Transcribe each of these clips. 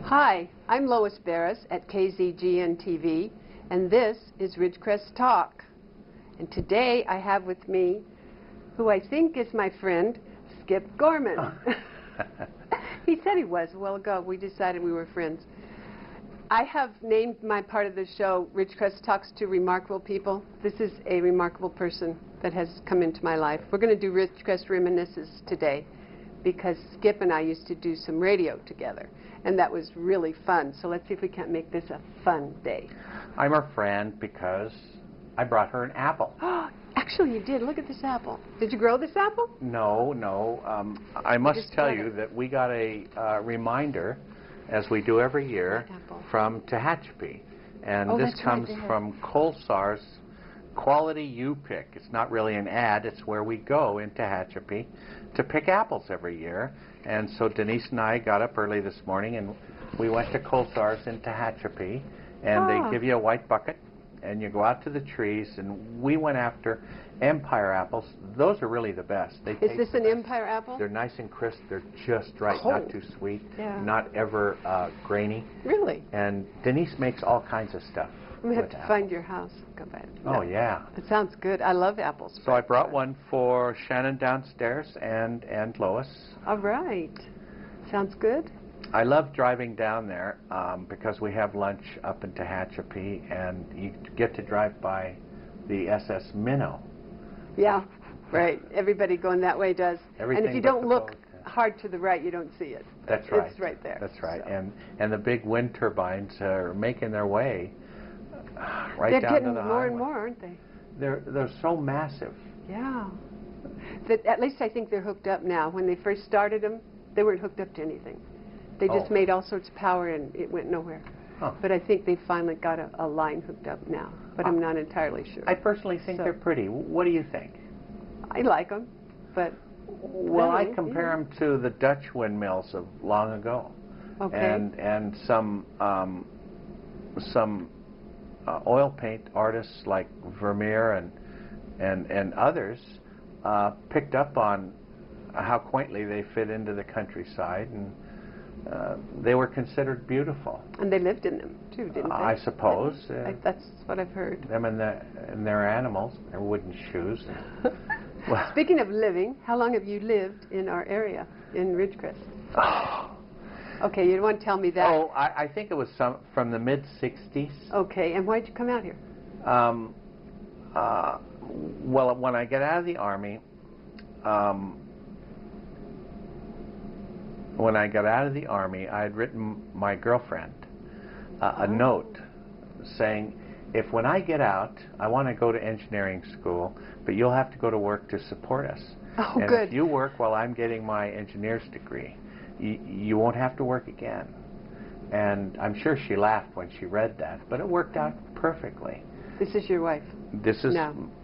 Hi, I'm Lois Barris at KZGN-TV, and this is Ridgecrest Talk. And today I have with me, who I think is my friend, Skip Gorman. He said he was a while ago. We decided we were friends. I have named my part of the show, Ridgecrest Talks to Remarkable People. This is a remarkable person that has come into my life. We're going to do Ridgecrest Reminiscences today because Skip and I used to do some radio together, and that was really fun. So let's see if we can't make this a fun day. I'm her friend because I brought her an apple. Actually, you did. Look at this apple. Did you grow this apple? No. I must tell you that we got a reminder, as we do every year, from Tehachapi. And this comes from Colsar's Quality You Pick. It's not really an ad. It's where we go in Tehachapi to pick apples every year. And so Denise and I got up early this morning and we went to Colsar's in Tehachapi. And they give you a white bucket and you go out to the trees, and we went after Empire apples. Those are really the best. Is this an Empire apple? They're nice and crisp. They're just right, not too sweet, not ever grainy. Really? And Denise makes all kinds of stuff. We have to find your house. Go back. Oh, yeah. It sounds good. I love apples. So I brought one for Shannon downstairs and Lois. All right. Sounds good. I love driving down there because we have lunch up in Tehachapi, and you get to drive by the SS Minnow. Yeah, right. Everybody going that way does. Everything, and if you don't look hard to the right, you don't see it. That's right. It's right there. That's right. So. And the big wind turbines are making their way right They're down getting to the more highway. and more, aren't they? They're so massive. Yeah. At least I think they're hooked up now. When they first started them, they weren't hooked up to anything. They just made all sorts of power and it went nowhere. But I think they finally got a line hooked up now. But I'm not entirely sure. I personally think they're pretty. What do you think? I like them, but... Well, I compare them to the Dutch windmills of long ago. Okay. And some oil paint artists like Vermeer and others picked up on how quaintly they fit into the countryside, and they were considered beautiful. And they lived in them, too, didn't they? I suppose. That's what I've heard. Them and their animals, their wooden shoes. Well, speaking of living, how long have you lived in our area, in Ridgecrest? Okay, you don't want to tell me that. Oh, I think it was from the mid-'60s. Okay, and why did you come out here? Well, when I got out of the Army, I had written my girlfriend a note saying, if when I get out, I want to go to engineering school, but you'll have to go to work to support us. Oh, and good. if you work while I'm getting my engineer's degree, you won't have to work again. And I'm sure she laughed when she read that, but it worked out perfectly. This is your wife? This is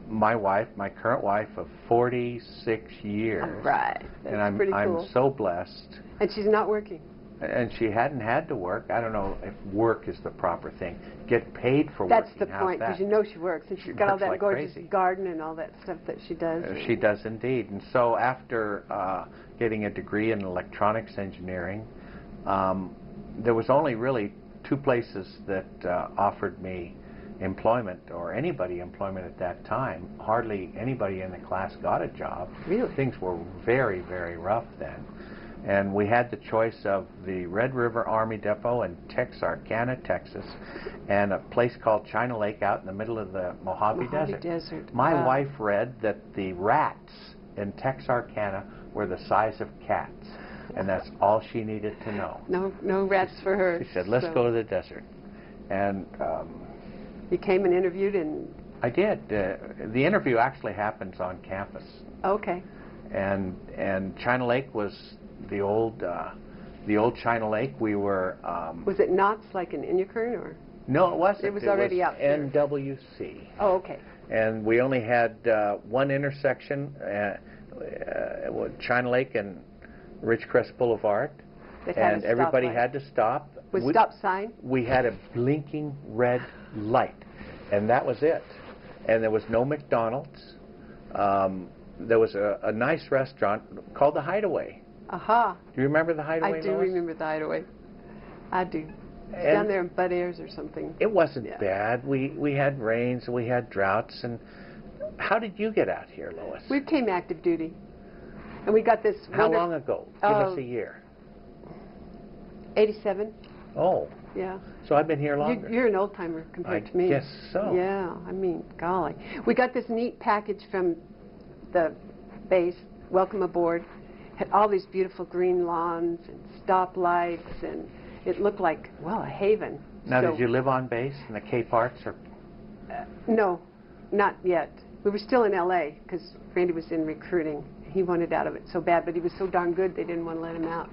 my wife, my current wife of 46 years. All right. That's and pretty cool. I'm so blessed. And she's not working? And she hadn't had to work. I don't know if work is the proper thing. Get paid for working. That's the point, because you know she works. And she's got all that gorgeous garden and all that stuff that she does. She does indeed. And so after getting a degree in electronics engineering, there was only really two places that offered me employment, or anybody employment at that time. Hardly anybody in the class got a job. Really? Things were very, very rough then. And we had the choice of the Red River Army Depot in Texarkana, Texas, and a place called China Lake out in the middle of the Mojave Desert. My wife read that the rats in Texarkana were the size of cats, and that's all she needed to know. No rats for her. She said, let's go to the desert. And you came and interviewed, and... I did. The interview actually happens on campus. Okay. And China Lake was the old China Lake. We were... was it Knott's, like in Inyakern, or...? No, it wasn't. It was already out there. NWC. Oh, okay. And we only had one intersection, China Lake and Ridgecrest Boulevard. And everybody had to stop. With stop sign? We had a blinking red light, and that was it. And there was no McDonald's. There was a nice restaurant called the Hideaway. Aha. Do you remember the Hideaway? I do remember the Hideaway. I do. It's down there in Bud Ayers or something. It wasn't bad. We had rains, we had droughts, and how did you get out here, Lois? We came active duty, and we got this. How long ago? Give us a year. 87. Oh. Yeah. So I've been here longer. You're an old timer compared to me. I guess so. Yeah. I mean, golly, we got this neat package from the base. Welcome aboard. Had all these beautiful green lawns and stoplights, and it looked like, well, a haven. Now, did you live on base in the Cape Arts? Or? No, not yet. We were still in L.A. because Randy was in recruiting. He wanted out of it so bad, but he was so darn good they didn't want to let him out.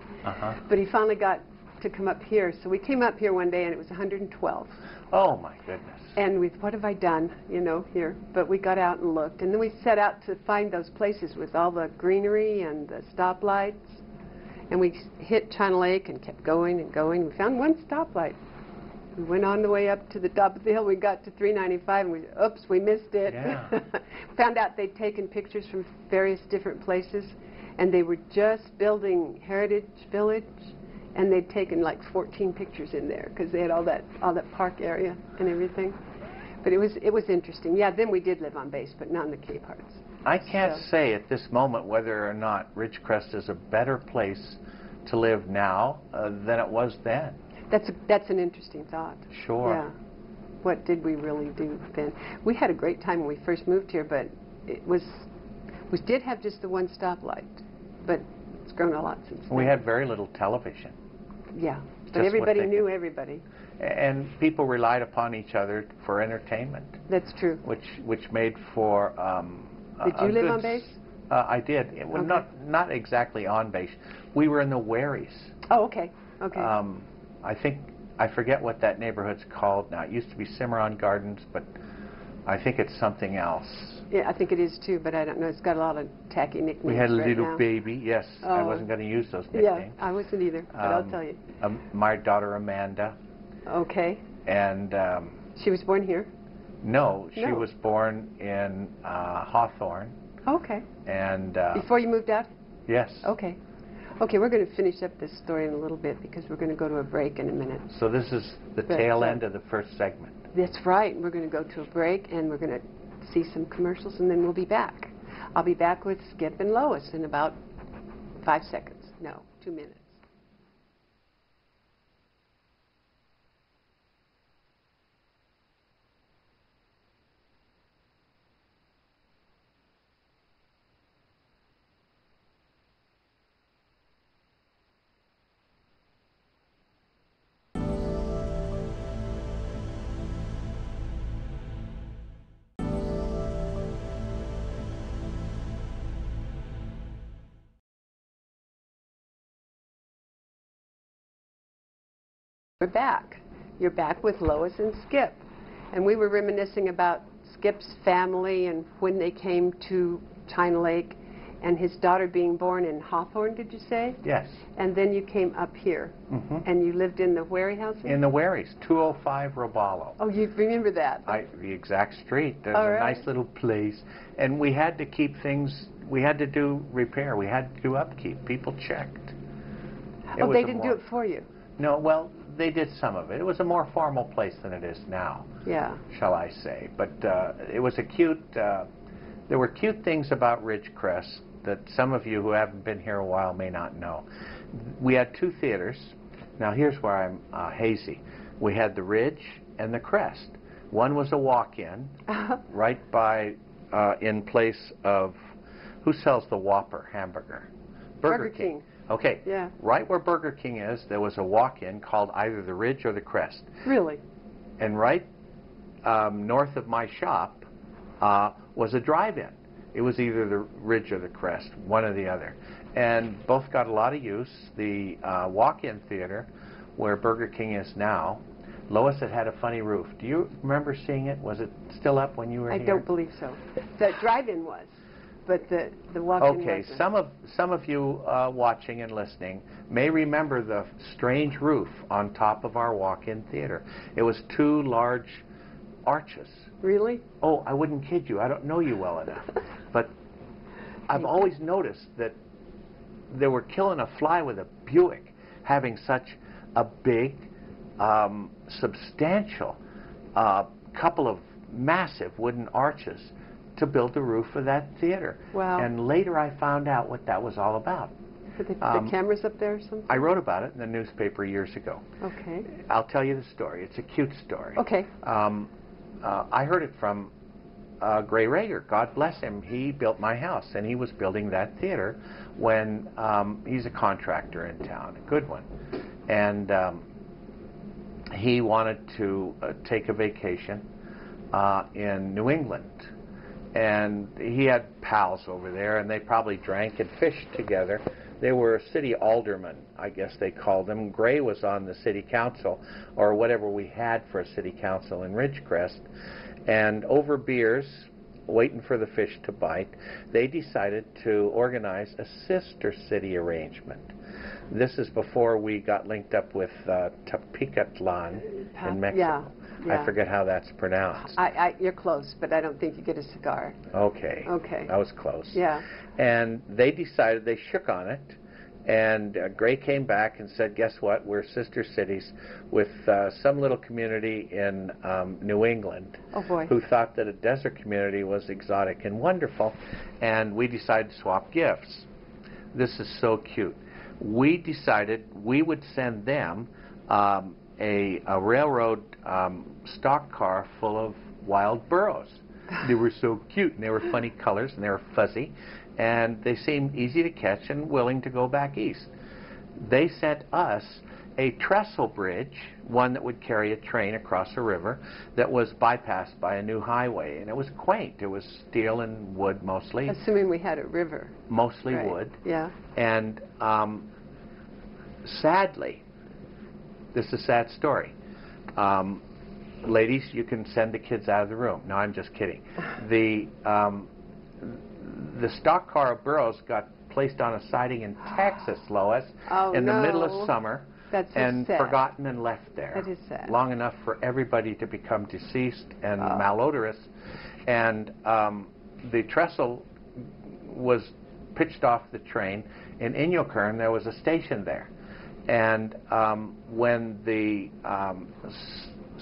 But he finally got to come up here. So we came up here one day, and it was 112. Oh, my goodness. And we, what have I done, you know, here? But we got out and looked, and then we set out to find those places with all the greenery and the stoplights. And we hit China Lake and kept going and going. We found one stoplight. We went on the way up to the top of the hill. We got to 395, and oops, we missed it. Yeah. Found out they'd taken pictures from various different places, and they were just building Heritage Village, and they'd taken like 14 pictures in there because they had all that park area and everything. But it was interesting. Yeah, then we did live on base, but not in the Cape Arts. I can't say at this moment whether or not Ridgecrest is a better place to live now than it was then. That's an interesting thought. Sure. Yeah. What did we really do then? We had a great time when we first moved here, but we did have just the one stoplight, but it's grown a lot since then. We had very little television. Yeah, but everybody knew everybody. And people relied upon each other for entertainment. That's true. Which made for Did you live on base? I did. It was not exactly on base. We were in the Wherries. Oh, okay. Okay. I forget what that neighborhood's called now. It used to be Cimarron Gardens, but I think it's something else. Yeah, I think it is too, but I don't know. It's got a lot of tacky nicknames. We had a right little now. baby. Yes, Oh. I wasn't going to use those nicknames. Yeah, I wasn't either, but I'll tell you. My daughter Amanda. Okay. And she was born here? No, she was born in Hawthorne. Okay. And before you moved out? Yes. Okay. Okay, we're going to finish up this story in a little bit because we're going to go to a break in a minute. So this is the tail end of the first segment. That's right. We're going to go to a break, and we're going to see some commercials, and then we'll be back. I'll be back with Skip and Lois in about 5 seconds. No, 2 minutes. We're back. You're back with Lois and Skip. And we were reminiscing about Skip's family and when they came to China Lake and his daughter being born in Hawthorne, did you say? Yes. And then you came up here. And you lived in the Wherry house? In the Wherries, 205 Robalo. Oh, you remember that? The exact street. There's a nice little place. And we had to keep things, we had to do repair. We had to do upkeep. People checked. Oh, they didn't do it for you? No, well, they did some of it. It was a more formal place than it is now, shall I say. But it was a cute, there were cute things about Ridgecrest that some of you who haven't been here a while may not know. We had 2 theaters. Now here's where I'm hazy. We had the Ridge and the Crest. One was a walk-in right by, in place of, who sells the Whopper hamburger? Burger King. Okay. Yeah. Right where Burger King is, there was a walk-in called either the Ridge or the Crest. Really? And right north of my shop was a drive-in. It was either the Ridge or the Crest, one or the other. And both got a lot of use. The walk-in theater, where Burger King is now, Lois, had a funny roof. Do you remember seeing it? Was it still up when you were here? I don't believe so. The drive-in was. But the walk-in Okay, wasn't. some of you watching and listening may remember the strange roof on top of our walk-in theater. It was 2 large arches. Really? Oh, I wouldn't kid you. I don't know you well enough. But I've always noticed that they were killing a fly with a Buick having such a big, substantial couple of massive wooden arches to build the roof of that theater. Wow. And later I found out what that was all about. Did they put the cameras up there or something? I wrote about it in the newspaper years ago. Okay. I'll tell you the story. It's a cute story. Okay. I heard it from Gray Rager. God bless him. He built my house, and he was building that theater when he's a contractor in town, a good one. And he wanted to take a vacation in New England. And he had pals over there, and they probably drank and fished together. They were city aldermen, I guess they called them. Gray was on the city council, or whatever we had for a city council in Ridgecrest. And over beers, waiting for the fish to bite, they decided to organize a sister city arrangement. This is before we got linked up with Tepecatlan in Mexico. Yeah. I forget how that's pronounced. You're close, but I don't think you get a cigar. Okay. Okay. I was close. Yeah. And they decided, they shook on it, and Gray came back and said, guess what, we're sister cities with some little community in New England who thought that a desert community was exotic and wonderful, and we decided to swap gifts. This is so cute. We decided we would send them a railroad stock car full of wild burros. They were so cute, and they were funny colors, and they were fuzzy, and they seemed easy to catch and willing to go back east. They sent us a trestle bridge, one that would carry a train across a river that was bypassed by a new highway, and it was quaint. It was steel and wood mostly. Assuming we had a river. Mostly wood. Yeah. And sadly, this is a sad story. Ladies, you can send the kids out of the room. No, I'm just kidding. The stock car of burros got placed on a siding in Texas, Lois, in the middle of summer. That's so and sad. Forgotten and left there. That is sad. Long enough for everybody to become deceased and malodorous. And the trestle was pitched off the train. In Inyokern, there was a station there. And when the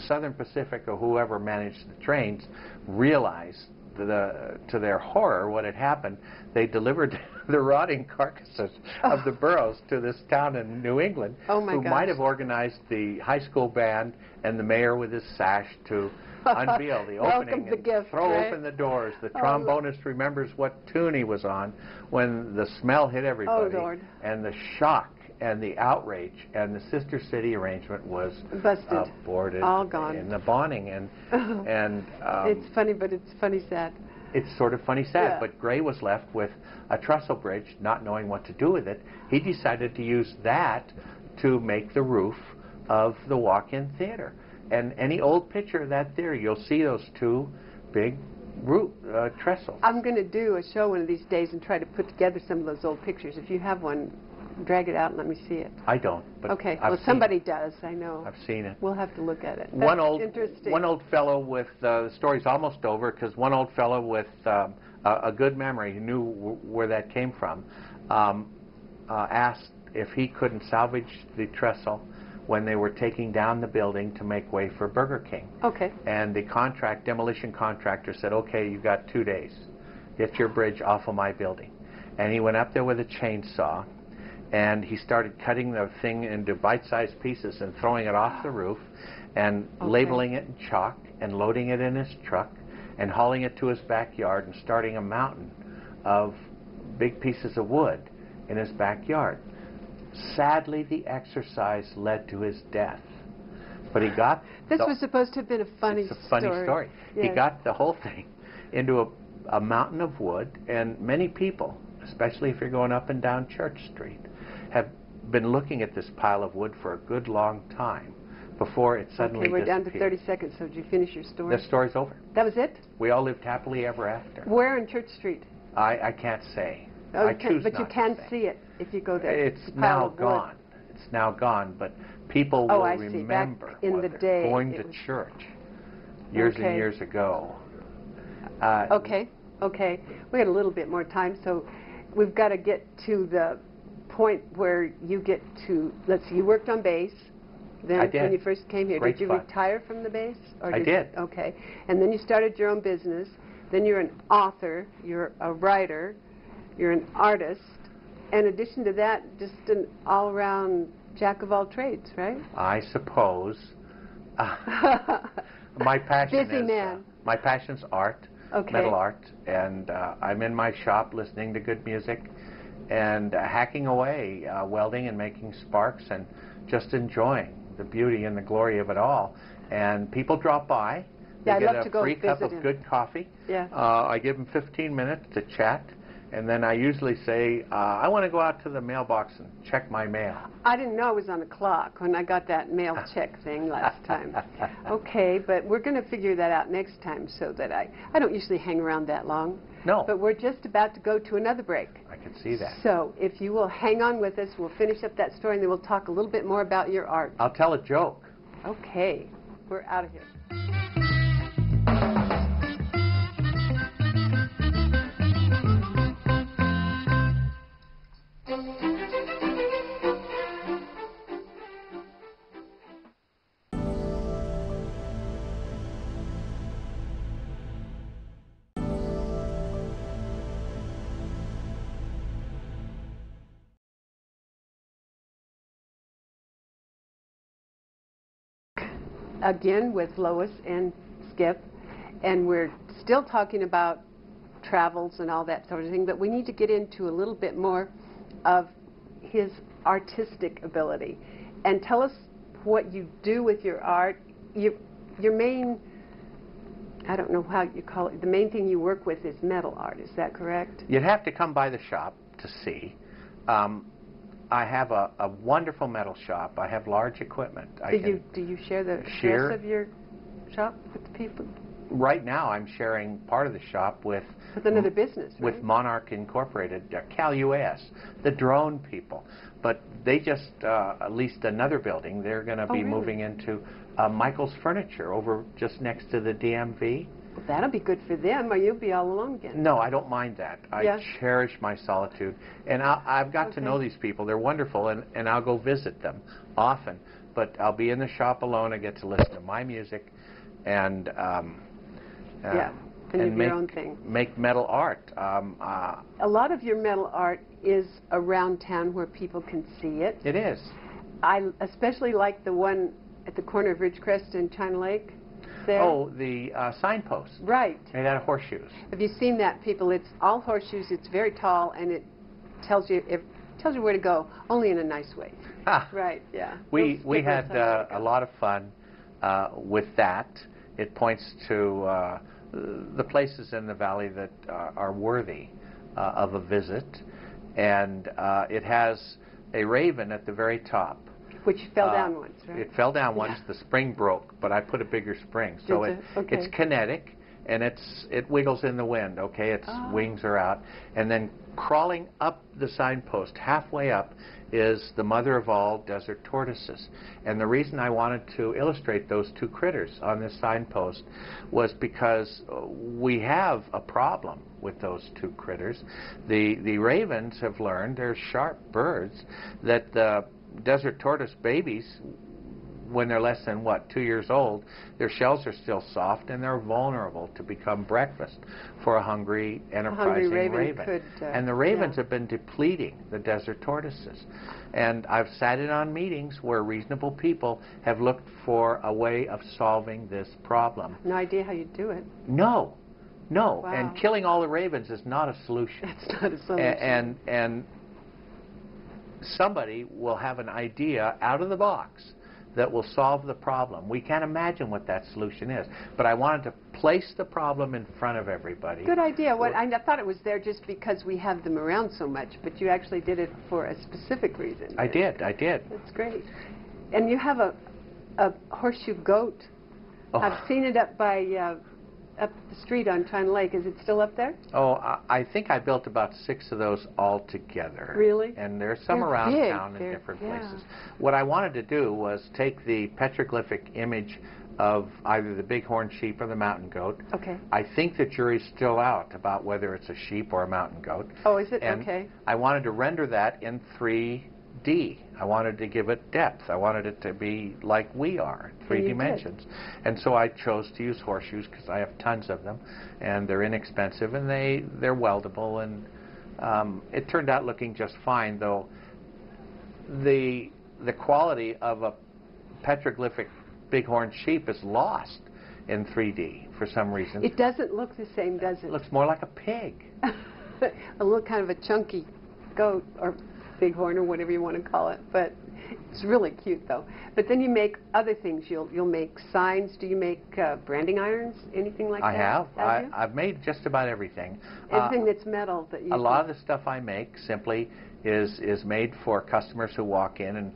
Southern Pacific or whoever managed the trains realized to their horror what had happened, they delivered the rotting carcasses of the burros to this town in New England, who might have organized the high school band and the mayor with his sash to unveil the opening and throw open the doors. The trombonist remembers what tune he was on when the smell hit everybody, and the shock and the outrage, and the sister city arrangement was aborted, all gone in the bonding, and it's funny, but it's funny sad. It's sort of funny sad, but Gray was left with a trestle bridge, not knowing what to do with it. He decided to use that to make the roof of the walk-in theater. And any old picture of that theater, you'll see those two big trestles. I'm going to do a show one of these days and try to put together some of those old pictures. If you have one, drag it out and let me see it. I don't, but okay. Well, somebody does. I know. I've seen it. We'll have to look at it. One old fellow with the story's almost over, because one old fellow with a good memory, who knew where that came from, asked if he couldn't salvage the trestle when they were taking down the building to make way for Burger King. Okay. And the demolition contractor said, okay, you've got 2 days. Get your bridge off of my building. And he went up there with a chainsaw, and he started cutting the thing into bite-sized pieces and throwing it off the roof, and labeling it in chalk, and loading it in his truck, and hauling it to his backyard, and starting a mountain of big pieces of wood in his backyard. Sadly, the exercise led to his death. But he got... This was supposed to have been a funny story. It's a funny story. Yes. He got the whole thing into a mountain of wood, and many people, especially if you're going up and down Church Street, have been looking at this pile of wood for a good long time before it suddenly disappeared. We're down to 30 seconds, so did you finish your story? The story's over. That was it? We all lived happily ever after. Where in Church Street? I can't say. But you can see it if you go there. It's now gone. It's now gone, but people will remember back in the day, going to church years and years ago. Okay. We got a little bit more time, so we've got to get to the point where you get to, let's see, you worked on bass, then I did. when you first came here. Great did you fun. retire from the base? Or I did. Okay. And then you started your own business. Then you're an author, you're a writer, you're an artist. In addition to that, just an all-around jack of all trades, right? I suppose. My passion Busy man. My passion's art, okay. metal art, and I'm in my shop listening to good music and hacking away, welding and making sparks and just enjoying the beauty and the glory of it all. And people drop by. They I'd get love to go free cup of him. good coffee. Yeah. I give them 15 minutes to chat. And then I usually say, I want to go out to the mailbox and check my mail. I didn't know I was on the clock when I got that mail check thing last time. Okay, but we're going to figure that out next time so that I don't usually hang around that long. No. But we're just about to go to another break. I can see that. So if you will hang on with us, we'll finish up that story and then we'll talk a little bit more about your art. I'll tell a joke. Okay, we're out of here. Again with Lois and Skip, and we're still talking about travels and all that sort of thing, but we need to get into a little bit more of his artistic ability. And tell us what you do with your art. Your main, I don't know how you call it, the main thing you work with is metal art, is that correct? You'd have to come by the shop to see. I have a wonderful metal shop. I have large equipment. Do you share the address of your shop with the people? Right now, I'm sharing part of the shop with another business, right? With Monarch Incorporated, Cal US, the drone people. But they just leased another building. They're going to be moving into Michael's Furniture over just next to the DMV. Well, that'll be good for them, or you'll be all alone again. No, I don't mind that. I cherish my solitude. And I've got to know these people. They're wonderful, and I'll go visit them often. But I'll be in the shop alone. I get to listen to my music and and your own thing. Make metal art. A lot of your metal art is around town where people can see it. It is. I especially like the one at the corner of Ridgecrest and China Lake. There. Oh, the signpost. Right. Made out of horseshoes. Have you seen that, people? It's all horseshoes. It's very tall, and it tells you where to go, only in a nice way. Ah. Right. Yeah. We had a lot of fun with that. It points to the places in the valley that are worthy of a visit, and it has a raven at the very top. Which fell down once, right? It fell down once. The spring broke, but I put a bigger spring. So it's kinetic, and it wiggles in the wind, okay? Its wings are out. And then crawling up the signpost, halfway up, is the mother of all desert tortoises. And the reason I wanted to illustrate those two critters on this signpost was because we have a problem with those two critters. The ravens have learned, they're sharp birds, that the desert tortoise babies, when they're less than, 2 years old, their shells are still soft and they're vulnerable to become breakfast for a hungry, enterprising raven. And the ravens have been depleting the desert tortoises. And I've sat in on meetings where reasonable people have looked for a way of solving this problem. No idea how you do it. No. Wow. And killing all the ravens is not a solution. It's not a solution. And somebody will have an idea out of the box that will solve the problem. We can't imagine what that solution is, but I wanted to place the problem in front of everybody. Good idea. I thought it was there just because we have them around so much, but you actually did it for a specific reason. I did. That's great. And you have a horseshoe goat. Oh. I've seen it up by up the street on China Lake. Is it still up there? Oh, I think I built about 6 of those all together. Really? And there's some around town in different places. What I wanted to do was take the petroglyphic image of either the bighorn sheep or the mountain goat. Okay. I think the jury's still out about whether it's a sheep or a mountain goat. Oh, is it? And okay. I wanted to render that in 3 D. I wanted to give it depth. I wanted it to be like we are, 3 dimensions. And so I chose to use horseshoes because I have tons of them, and they're inexpensive, and they're weldable, and it turned out looking just fine, though the quality of a petroglyphic bighorn sheep is lost in 3D for some reason. It doesn't look the same, does it? It looks more like a pig. A little kind of a chunky goat or bighorn or whatever you want to call it, but it's really cute though. But then you make other things. You'll make signs. Do you make branding irons? Anything like that? I have. Have you? I've made just about everything. Everything that's metal that you. A lot of the stuff I make simply is made for customers who walk in and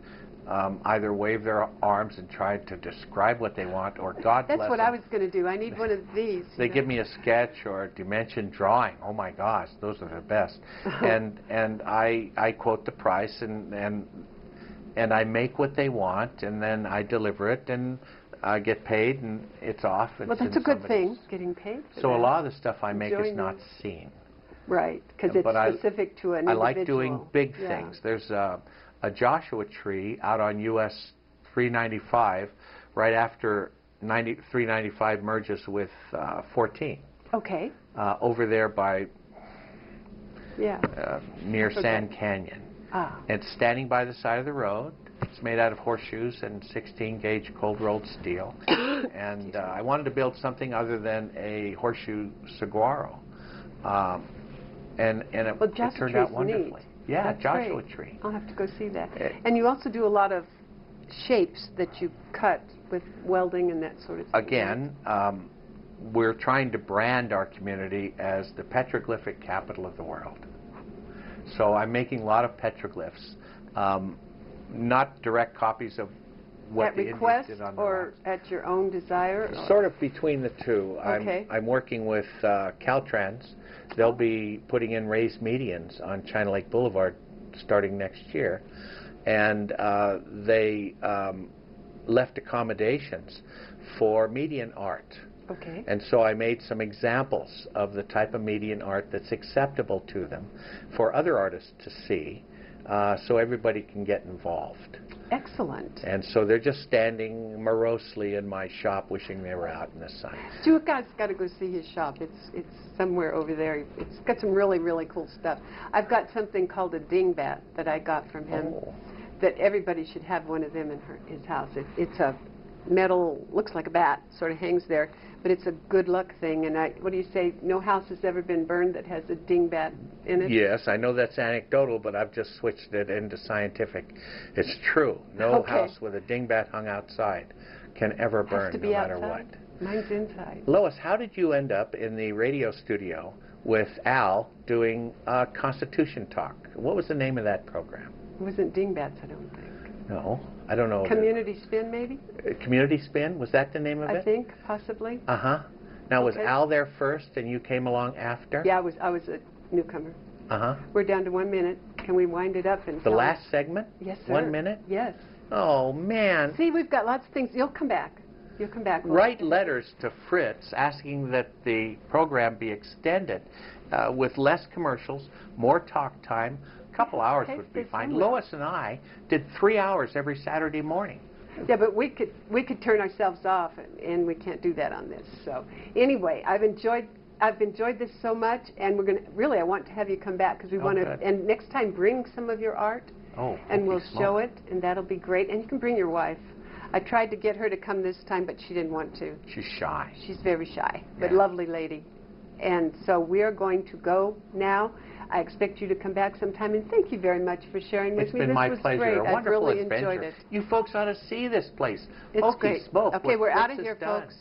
either wave their arms and try to describe what they want, or God bless them. That's what I was going to do. I need one of these. They give me a sketch or a dimension drawing. Oh my gosh, those are the best. and I quote the price and I make what they want, and then I deliver it, and I get paid, and it's off. Well, that's a good thing, getting paid. So a lot of the stuff I make is not seen. Right, because it's specific to an individual. I like doing big things. There's a Joshua tree out on US 395 right after 395 merges with 14. Okay. Over there by near Sand Canyon. Ah. It's standing by the side of the road. It's made out of horseshoes and 16-gauge cold-rolled steel. And I wanted to build something other than a horseshoe saguaro. And it turned out wonderfully. Neat. Yeah, That's Joshua great. tree. I'll have to go see that. And you also do a lot of shapes that you cut with welding and that sort of thing. Again, we're trying to brand our community as the petroglyphic capital of the world. So I'm making a lot of petroglyphs, not direct copies of what the Indians did on the rocks. Or at your own desire? Sort of between the two. Okay. I'm working with Caltrans. They'll be putting in raised medians on China Lake Boulevard starting next year. And they left accommodations for median art. Okay. And so I made some examples of the type of median art that's acceptable to them for other artists to see, so everybody can get involved. Excellent. And so they're just standing morosely in my shop wishing they were out in the sun. Stuart Guy's got to go see his shop. It's somewhere over there. It's got some really, really cool stuff. I've got something called a dingbat that I got from him that everybody should have one of them in his house. It's a metal, looks like a bat, sort of hangs there, but it's a good luck thing. And what do you say, no house has ever been burned that has a dingbat in it? Yes, I know that's anecdotal, but I've just switched it into scientific. It's true. No house with a dingbat hung outside can ever burn, no matter what. Mine's inside. Lois, how did you end up in the radio studio with Al doing Constitution Talk? What was the name of that program? It wasn't dingbats, I don't think. No, I don't know. Community Spin, maybe? Community Spin? Was that the name of it? I think, possibly. Uh-huh. Now, was Al there first and you came along after? Yeah, I was a newcomer. Uh-huh. We're down to 1 minute. Can we wind it up? And the last segment? Yes, sir. 1 minute? Yes. Oh, man. See, we've got lots of things. You'll come back. You'll come back. Write letters to Fritz asking that the program be extended with less commercials, more talk time. A couple hours would be fine. Lois and I did 3 hours every Saturday morning. Yeah, but we could turn ourselves off, and we can't do that on this. So anyway, I've enjoyed this so much, and we're gonna I want to have you come back because we want to. And next time, bring some of your art. And we'll show it, and that'll be great. And you can bring your wife. I tried to get her to come this time, but she didn't want to. She's shy. She's very shy, but lovely lady. And so we're going to go now. I expect you to come back sometime, and thank you very much for sharing with me. It's been my pleasure. Great. A wonderful I've really adventure. enjoyed it. You folks ought to see this place. It's great. Smoke. Okay, we're out of here, folks.